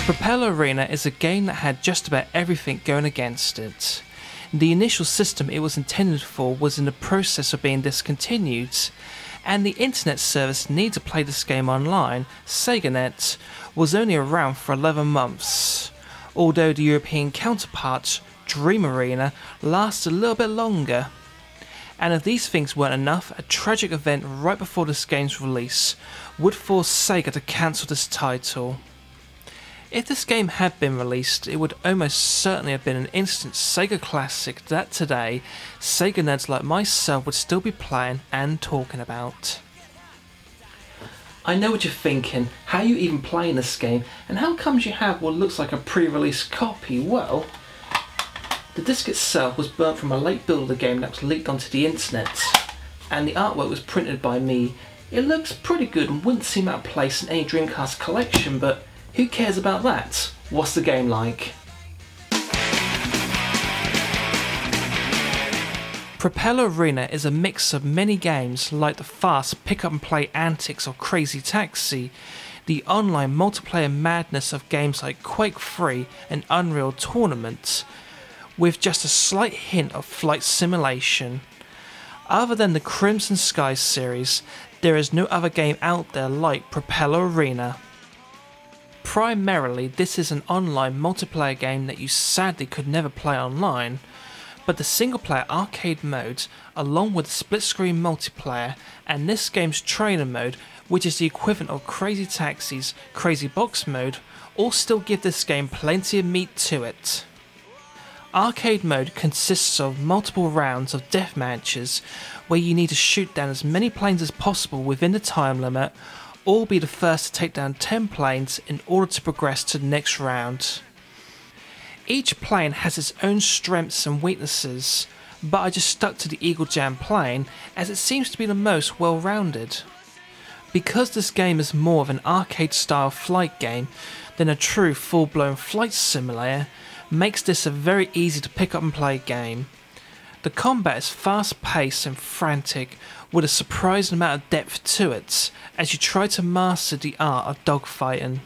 Propeller Arena is a game that had just about everything going against it. The initial system it was intended for was in the process of being discontinued, and the internet service needed to play this game online, SegaNet, was only around for 11 months, although the European counterpart, Dream Arena, lasted a little bit longer. And if these things weren't enough, a tragic event right before this game's release would force Sega to cancel this title. If this game had been released, it would almost certainly have been an instant Sega classic that today, Sega nerds like myself would still be playing and talking about. I know what you're thinking, how are you even playing this game, and how comes you have what looks like a pre-release copy? Well, the disc itself was burnt from a late build of the game that was leaked onto the internet, and the artwork was printed by me. It looks pretty good and wouldn't seem out of place in any Dreamcast collection, but who cares about that? What's the game like? Propeller Arena is a mix of many games like the fast pick-up-and-play antics of Crazy Taxi, the online multiplayer madness of games like Quake 3 and Unreal Tournament, with just a slight hint of flight simulation. Other than the Crimson Skies series, there is no other game out there like Propeller Arena. Primarily, this is an online multiplayer game that you sadly could never play online, but the single-player arcade mode, along with the split-screen multiplayer and this game's trainer mode, which is the equivalent of Crazy Taxi's Crazy Box mode, all still give this game plenty of meat to it. Arcade mode consists of multiple rounds of death matches where you need to shoot down as many planes as possible within the time limit, or be the first to take down 10 planes in order to progress to the next round. Each plane has its own strengths and weaknesses, but I just stuck to the Eagle Jam plane as it seems to be the most well-rounded. Because this game is more of an arcade-style flight game than a true full-blown flight simulator, makes this a very easy to pick up and play game. The combat is fast-paced and frantic, with a surprising amount of depth to it, as you try to master the art of dogfighting.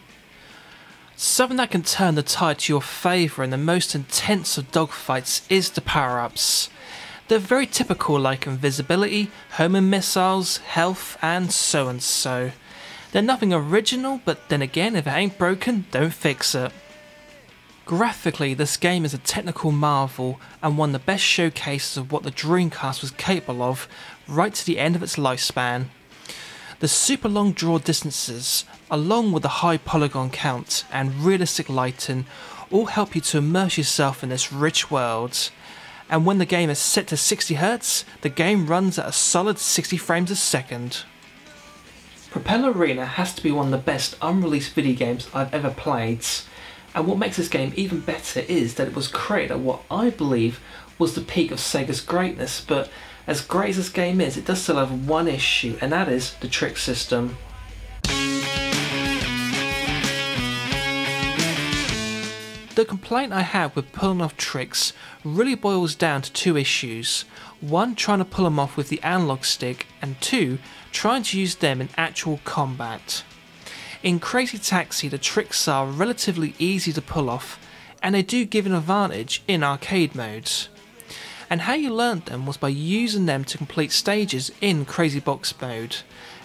Something that can turn the tide to your favour in the most intense of dogfights is the power-ups. They're very typical, like invisibility, homing missiles, health, and so and so. They're nothing original, but then again, if it ain't broken, don't fix it. Graphically, this game is a technical marvel and one of the best showcases of what the Dreamcast was capable of right to the end of its lifespan. The super long draw distances, along with the high polygon count and realistic lighting, all help you to immerse yourself in this rich world. And when the game is set to 60Hz, the game runs at a solid 60 frames a second. Propeller Arena has to be one of the best unreleased video games I've ever played. And what makes this game even better is that it was created at what I believe was the peak of Sega's greatness, but as great as this game is, it does still have one issue, and that is the trick system. The complaint I have with pulling off tricks really boils down to two issues. One, trying to pull them off with the analog stick, and two, trying to use them in actual combat. In Crazy Taxi, the tricks are relatively easy to pull off, and they do give an advantage in arcade modes. And how you learned them was by using them to complete stages in Crazy Box mode,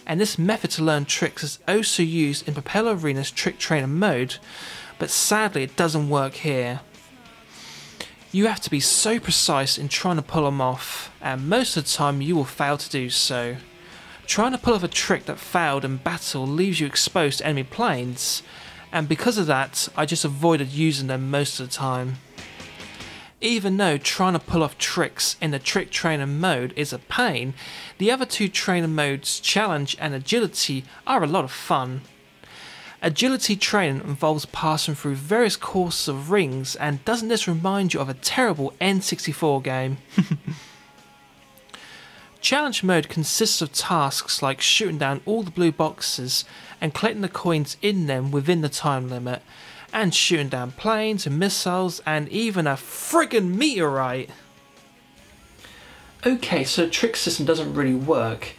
and this method to learn tricks is also used in Propeller Arena's Trick Trainer mode, but sadly it doesn't work here. You have to be so precise in trying to pull them off, and most of the time you will fail to do so. Trying to pull off a trick that failed in battle leaves you exposed to enemy planes, and because of that, I just avoided using them most of the time. Even though trying to pull off tricks in the Trick Trainer mode is a pain, the other two trainer modes, Challenge and Agility, are a lot of fun. Agility training involves passing through various courses of rings, and doesn't this remind you of a terrible N64 game? Challenge mode consists of tasks like shooting down all the blue boxes and collecting the coins in them within the time limit, and shooting down planes and missiles and even a friggin' meteorite. Okay, so the trick system doesn't really work,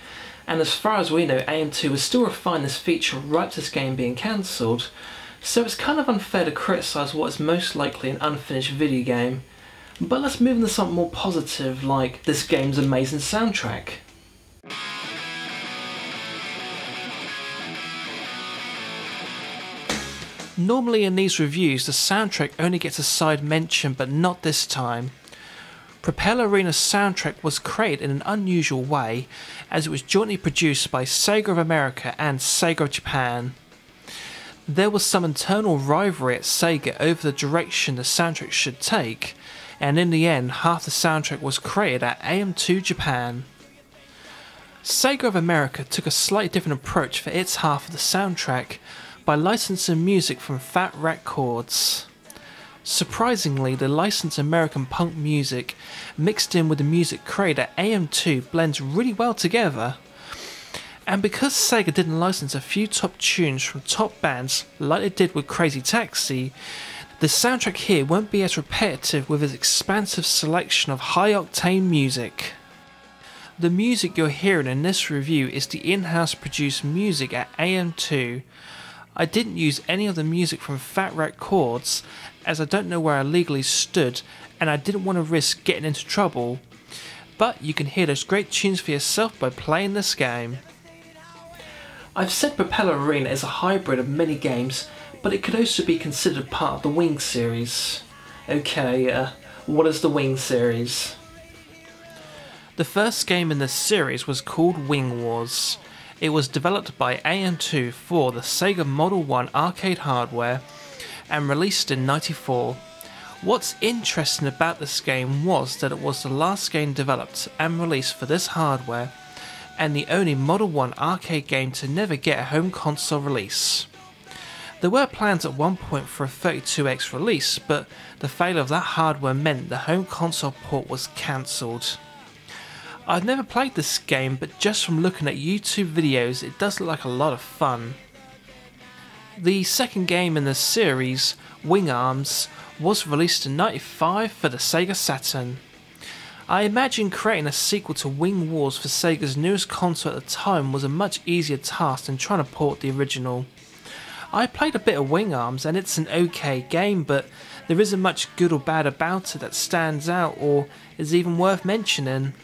and as far as we know AM2 has still refined this feature right to this game being cancelled, So it's kind of unfair to criticise what is most likely an unfinished video game, but let's move into something more positive like this game's amazing soundtrack. Normally in these reviews the soundtrack only gets a side mention, but not this time. Propel Arena's soundtrack was created in an unusual way, as it was jointly produced by Sega of America and Sega of Japan. There was some internal rivalry at Sega over the direction the soundtrack should take, and in the end half the soundtrack was created at AM2 Japan. Sega of America took a slightly different approach for its half of the soundtrack by licensing music from Fat Wreck Chords. Surprisingly, the licensed American punk music mixed in with the music created at AM2 blends really well together. And because Sega didn't license a few top tunes from top bands like they did with Crazy Taxi, the soundtrack here won't be as repetitive with its expansive selection of high-octane music. The music you're hearing in this review is the in-house produced music at AM2. I didn't use any of the music from Fat Wreck Chords, as I don't know where I legally stood and I didn't want to risk getting into trouble, but you can hear those great tunes for yourself by playing this game. I've said Propel Arena is a hybrid of many games, but it could also be considered part of the Wing series. Okay, what is the Wing series? The first game in this series was called Wing Wars. It was developed by AM2 for the Sega Model 1 arcade hardware and released in '94. What's interesting about this game was that it was the last game developed and released for this hardware, and the only Model 1 arcade game to never get a home console release. There were plans at one point for a 32X release, but the failure of that hardware meant the home console port was cancelled. I've never played this game, but just from looking at YouTube videos it does look like a lot of fun. The second game in the series, Wing Arms, was released in '95 for the Sega Saturn. I imagine creating a sequel to Wing Wars for Sega's newest console at the time was a much easier task than trying to port the original. I played a bit of Wing Arms and it's an okay game, but there isn't much good or bad about it that stands out or is even worth mentioning.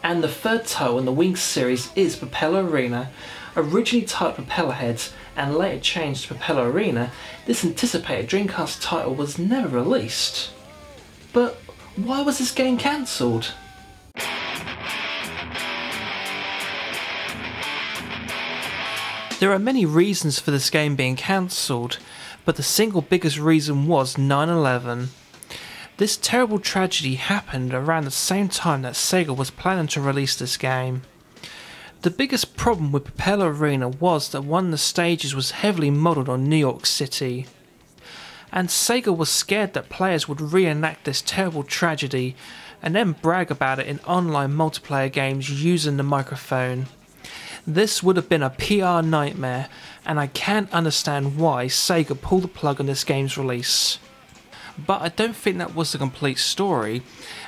And the third title in the Wing series is Propel Arena. Originally titled Propellerheads and later changed to Propel Arena, this anticipated Dreamcast title was never released. But why was this game cancelled? There are many reasons for this game being cancelled, but the single biggest reason was 9/11. This terrible tragedy happened around the same time that Sega was planning to release this game. The biggest problem with Propel Arena was that one of the stages was heavily modelled on New York City, and Sega was scared that players would reenact this terrible tragedy and then brag about it in online multiplayer games using the microphone. This would have been a PR nightmare, and I can't understand why Sega pulled the plug on this game's release. But I don't think that was the complete story,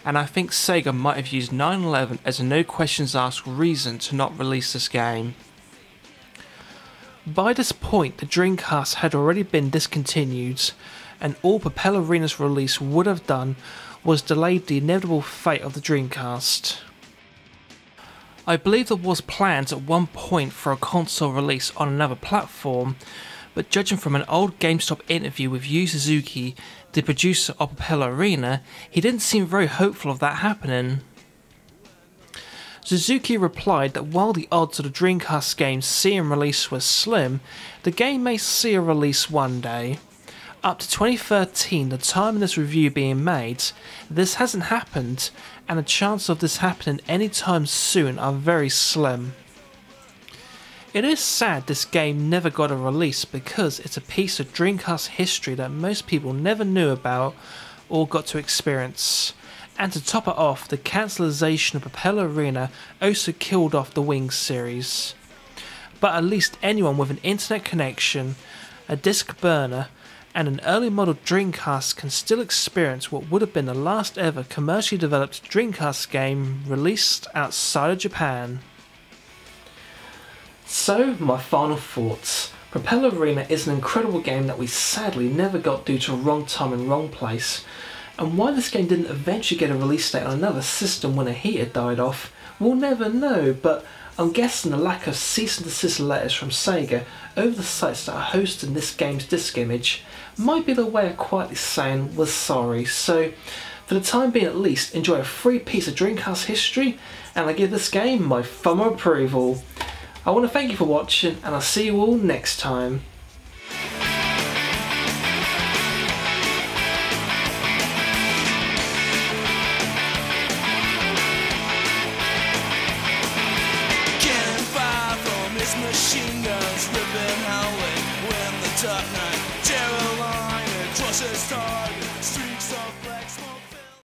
and I think Sega might have used 9/11 as a no questions asked reason to not release this game. By this point the Dreamcast had already been discontinued, and all Propel Arena's release would have done was delayed the inevitable fate of the Dreamcast. I believe there was plans at one point for a console release on another platform, but judging from an old GameStop interview with Yu Suzuki, the producer of Propel Arena, he didn't seem very hopeful of that happening. Suzuki replied that while the odds of the Dreamcast game seeing release were slim, the game may see a release one day. Up to 2013, the time of this review being made, this hasn't happened, and the chances of this happening anytime soon are very slim. It is sad this game never got a release because it's a piece of Dreamcast history that most people never knew about or got to experience. And to top it off, the cancellation of Propel Arena also killed off the Wing series. But at least anyone with an internet connection, a disc burner, and an early model Dreamcast can still experience what would have been the last ever commercially developed Dreamcast game released outside of Japan. So, my final thoughts. Propeller Arena is an incredible game that we sadly never got due to wrong time and wrong place, and why this game didn't eventually get a release date on another system when a heater died off, we'll never know, but I'm guessing the lack of cease and desist letters from Sega over the sites that are hosting this game's disc image might be the way of quietly saying we're sorry. So for the time being at least, enjoy a free piece of Dreamcast history, and I give this game my thumb of approval. I want to thank you for watching, and I'll see you all next time.